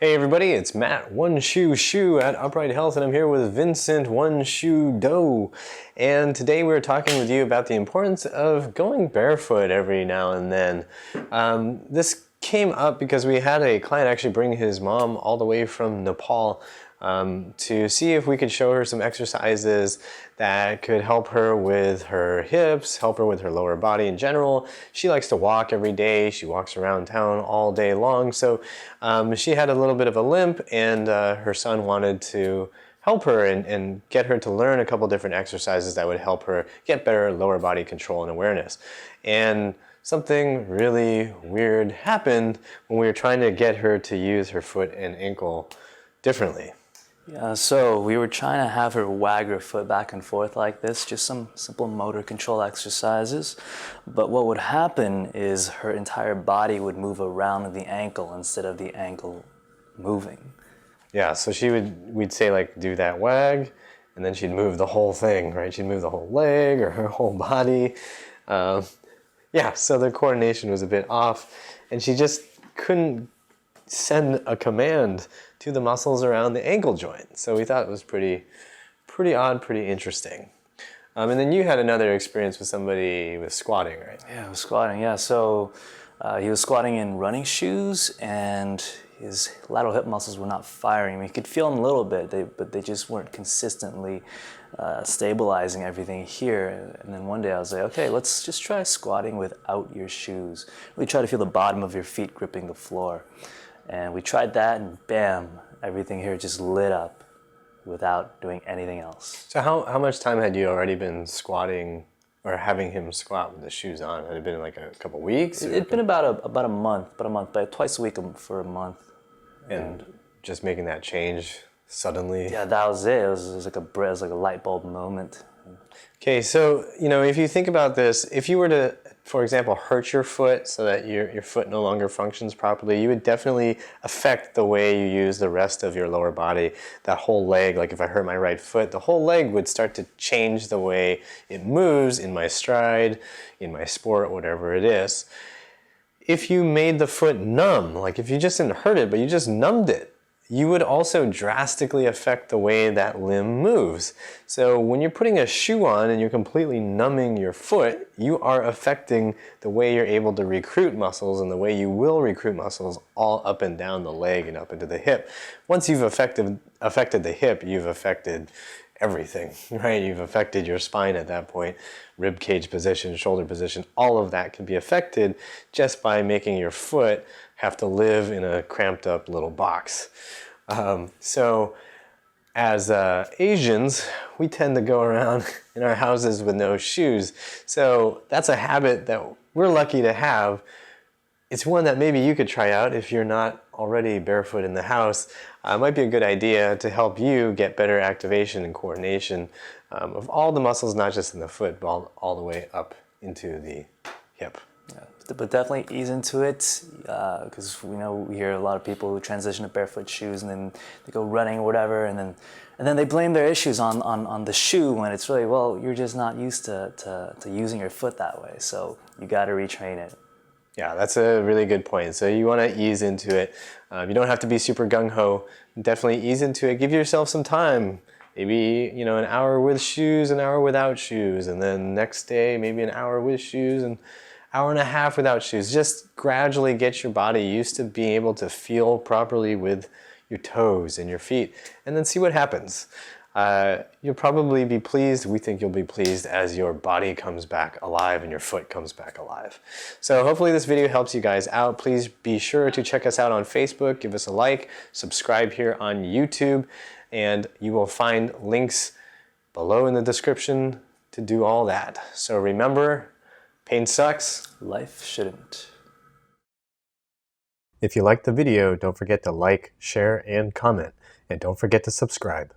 Hey everybody, it's Matt One Shoe Shoe at Upright Health, and I'm here with Vincent One Shoe Do. And today we're talking with you about the importance of going barefoot every now and then. This came up because we had a client actually bring his mom all the way from Nepal to see if we could show her some exercises that could help her with her hips, help her with her lower body in general. She likes to walk every day. She walks around town all day long. So she had a little bit of a limp, and her son wanted to help her and get her to learn a couple different exercises that would help her get better lower body control and awareness. And something really weird happened when we were trying to get her to use her foot and ankle differently. Yeah, so we were trying to have her wag her foot back and forth like this, just some simple motor control exercises. But what would happen is her entire body would move around the ankle instead of the ankle moving. Yeah, so we'd say like, do that wag, and then she'd move the whole thing, right? She'd move the whole leg or her whole body. Yeah, so the coordination was a bit off, and she just couldn't send a command to the muscles around the ankle joint. So we thought it was pretty odd, pretty interesting. And then you had another experience with somebody with squatting, right? Yeah, squatting, yeah. So he was squatting in running shoes, and his lateral hip muscles were not firing. I mean, you could feel them a little bit, but they just weren't consistently stabilizing everything here. And then one day I was like, okay, let's just try squatting without your shoes. Really try to feel the bottom of your feet gripping the floor. And we tried that, and bam, everything here just lit up without doing anything else. So how much time had you already been squatting or having him squat with the shoes on? Had it been like a couple weeks? It'd been about a month, but twice a week for a month. And just making that change suddenly? Yeah, that was it. It was like a light bulb moment. Okay, so if you think about this, if you were to, for example, hurt your foot so that your foot no longer functions properly, you would definitely affect the way you use the rest of your lower body. That whole leg, like if I hurt my right foot, the whole leg would start to change the way it moves in my stride, in my sport, whatever it is. If you made the foot numb, like if you just didn't hurt it, but you just numbed it, you would also drastically affect the way that limb moves. So when you're putting a shoe on and you're completely numbing your foot, you are affecting the way you're able to recruit muscles and the way you will recruit muscles all up and down the leg and up into the hip. Once you've affected the hip, you've affected everything, right? You've affected your spine at that point, rib cage position, shoulder position, all of that can be affected just by making your foot have to live in a cramped up little box. So as Asians, we tend to go around in our houses with no shoes. So that's a habit that we're lucky to have. It's one that maybe you could try out if you're not already barefoot in the house. It might be a good idea to help you get better activation and coordination of all the muscles, not just in the foot, but all the way up into the hip. Yeah, but definitely ease into it, because we hear a lot of people who transition to barefoot shoes and then they go running or whatever, and then they blame their issues on the shoe when it's really, well, you're just not used to using your foot that way, so you got to retrain it. Yeah, that's a really good point. So you want to ease into it. You don't have to be super gung-ho. Definitely ease into it. Give yourself some time. Maybe, an hour with shoes, an hour without shoes, and then next day, maybe an hour with shoes, and hour and a half without shoes. Just gradually get your body used to being able to feel properly with your toes and your feet, and then see what happens. You'll probably be pleased. We think you'll be pleased as your body comes back alive and your foot comes back alive. So hopefully this video helps you guys out. Please be sure to check us out on Facebook, give us a like, subscribe here on YouTube, and you will find links below in the description to do all that. So remember, pain sucks. Life shouldn't. If you liked the video, don't forget to like, share, and comment. And don't forget to subscribe.